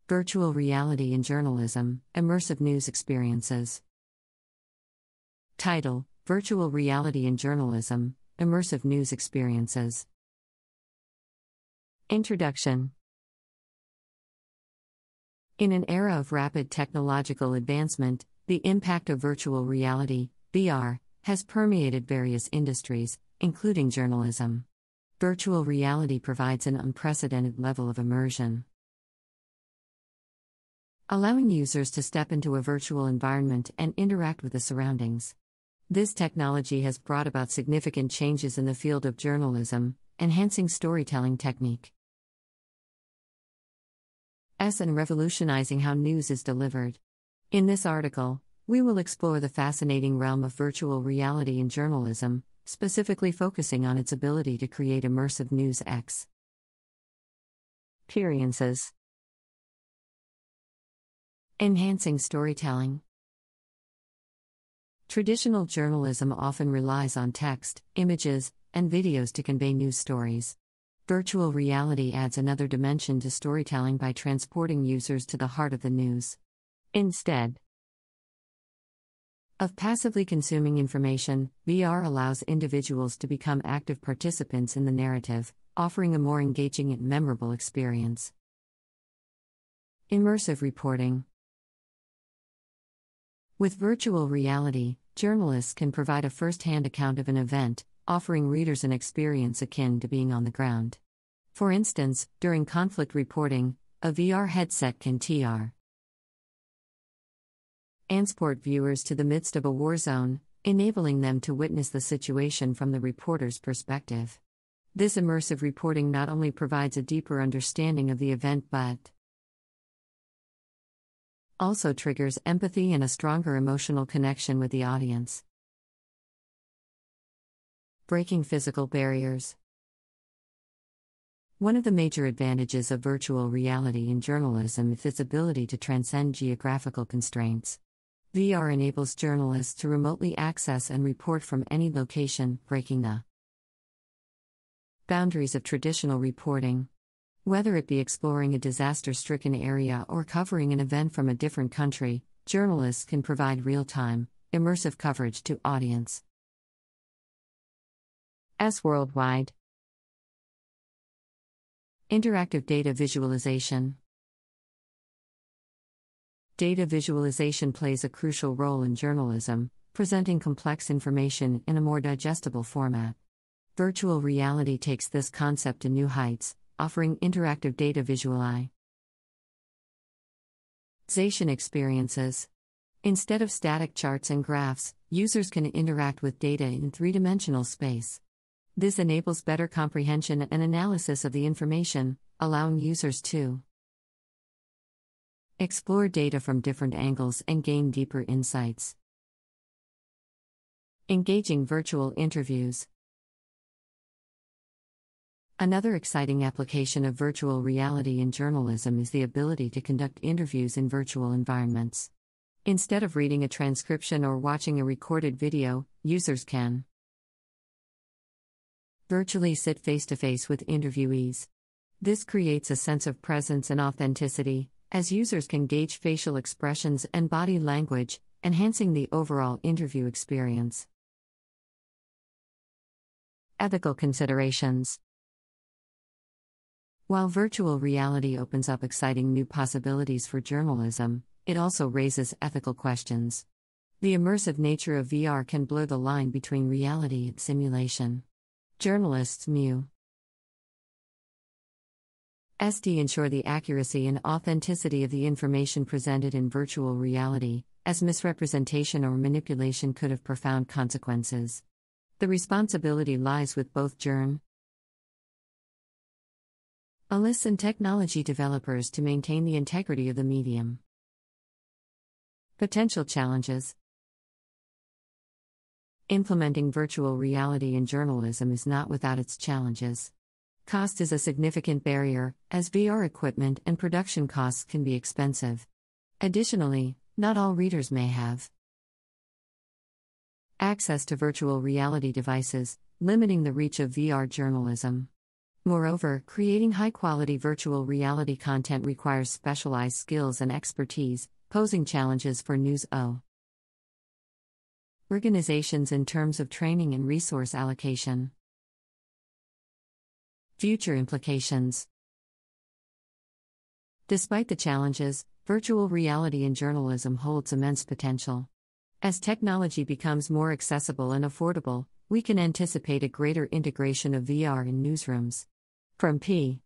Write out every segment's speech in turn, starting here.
Virtual reality in journalism, immersive news experiences. Title: Virtual reality in journalism, immersive news experiences. Introduction. In an era of rapid technological advancement, the impact of virtual reality, VR, has permeated various industries, including journalism. Virtual reality provides an unprecedented level of immersion, allowing users to step into a virtual environment and interact with the surroundings. This technology has brought about significant changes in the field of journalism, enhancing storytelling technique and revolutionizing how news is delivered. In this article, we will explore the fascinating realm of virtual reality in journalism, specifically focusing on its ability to create immersive news experiences. Enhancing storytelling. Traditional journalism often relies on text, images, and videos to convey news stories. Virtual reality adds another dimension to storytelling by transporting users to the heart of the news. Instead of passively consuming information, VR allows individuals to become active participants in the narrative, offering a more engaging and memorable experience. Immersive reporting. With virtual reality, journalists can provide a first-hand account of an event, offering readers an experience akin to being on the ground. For instance, during conflict reporting, a VR headset can transport viewers to the midst of a war zone, enabling them to witness the situation from the reporter's perspective. This immersive reporting not only provides a deeper understanding of the event but also triggers empathy and a stronger emotional connection with the audience. Breaking physical barriers. One of the major advantages of virtual reality in journalism is its ability to transcend geographical constraints. VR enables journalists to remotely access and report from any location, breaking the boundaries of traditional reporting. Whether it be exploring a disaster-stricken area or covering an event from a different country, journalists can provide real-time, immersive coverage to audiences worldwide. Interactive data visualization. Data visualization plays a crucial role in journalism, presenting complex information in a more digestible format. Virtual reality takes this concept to new heights, offering interactive data visualization experiences. Instead of static charts and graphs, users can interact with data in three-dimensional space. This enables better comprehension and analysis of the information, allowing users to explore data from different angles and gain deeper insights. Engaging virtual interviews. Another exciting application of virtual reality in journalism is the ability to conduct interviews in virtual environments. Instead of reading a transcription or watching a recorded video, users can virtually sit face-to-face with interviewees. This creates a sense of presence and authenticity, as users can gauge facial expressions and body language, enhancing the overall interview experience. Ethical considerations. While virtual reality opens up exciting new possibilities for journalism, it also raises ethical questions. The immersive nature of VR can blur the line between reality and simulation. Journalists must ensure the accuracy and authenticity of the information presented in virtual reality, as misrepresentation or manipulation could have profound consequences. The responsibility lies with both journalists and technology developers to maintain the integrity of the medium. Potential challenges. Implementing virtual reality in journalism is not without its challenges. Cost is a significant barrier, as VR equipment and production costs can be expensive. Additionally, not all readers may have access to virtual reality devices, limiting the reach of VR journalism. Moreover, creating high-quality virtual reality content requires specialized skills and expertise, posing challenges for news organizations in terms of training and resource allocation. Future implications. Despite the challenges, virtual reality in journalism holds immense potential. As technology becomes more accessible and affordable, we can anticipate a greater integration of VR in newsrooms. From P.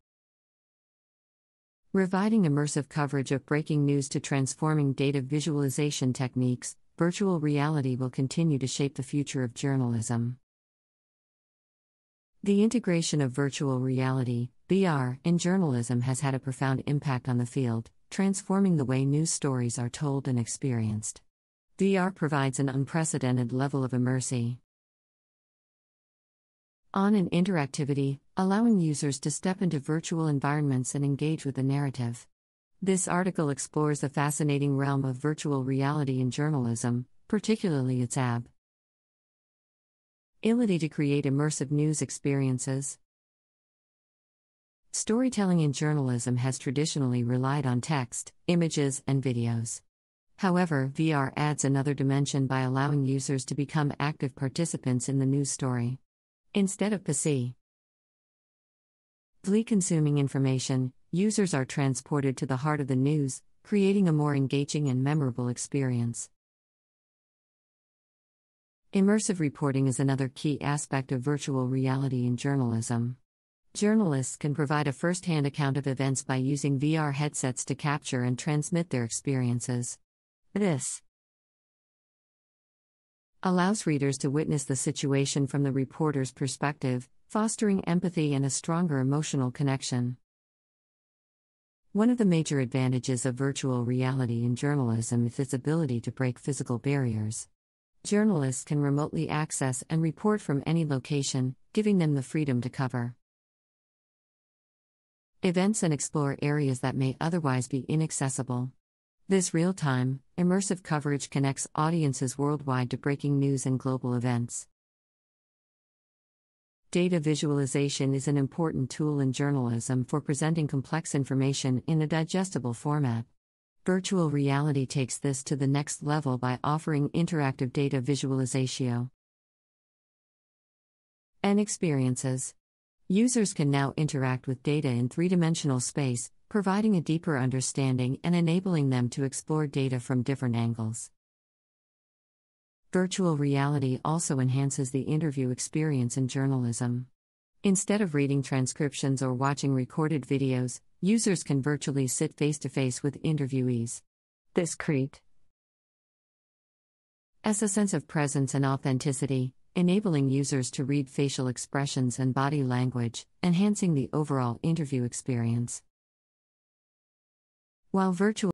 Reviving immersive coverage of breaking news to transforming data visualization techniques, virtual reality will continue to shape the future of journalism. The integration of virtual reality, VR, in journalism has had a profound impact on the field, transforming the way news stories are told and experienced. VR provides an unprecedented level of immersion and interactivity, allowing users to step into virtual environments and engage with the narrative. This article explores the fascinating realm of virtual reality in journalism, particularly its ability to create immersive news experiences. Storytelling in journalism has traditionally relied on text, images, and videos. However, VR adds another dimension by allowing users to become active participants in the news story. Instead of passively consuming information, users are transported to the heart of the news, creating a more engaging and memorable experience. Immersive reporting is another key aspect of virtual reality in journalism. Journalists can provide a first-hand account of events by using VR headsets to capture and transmit their experiences. This allows readers to witness the situation from the reporter's perspective, fostering empathy and a stronger emotional connection. One of the major advantages of virtual reality in journalism is its ability to break physical barriers. Journalists can remotely access and report from any location, giving them the freedom to cover events and explore areas that may otherwise be inaccessible. This real-time, immersive coverage connects audiences worldwide to breaking news and global events. Data visualization is an important tool in journalism for presenting complex information in a digestible format. Virtual reality takes this to the next level by offering interactive data visualization and experiences. Users can now interact with data in three-dimensional space, providing a deeper understanding and enabling them to explore data from different angles. Virtual reality also enhances the interview experience in journalism. Instead of reading transcriptions or watching recorded videos, users can virtually sit face-to-face with interviewees. This creates a sense of presence and authenticity, enabling users to read facial expressions and body language, enhancing the overall interview experience. While virtual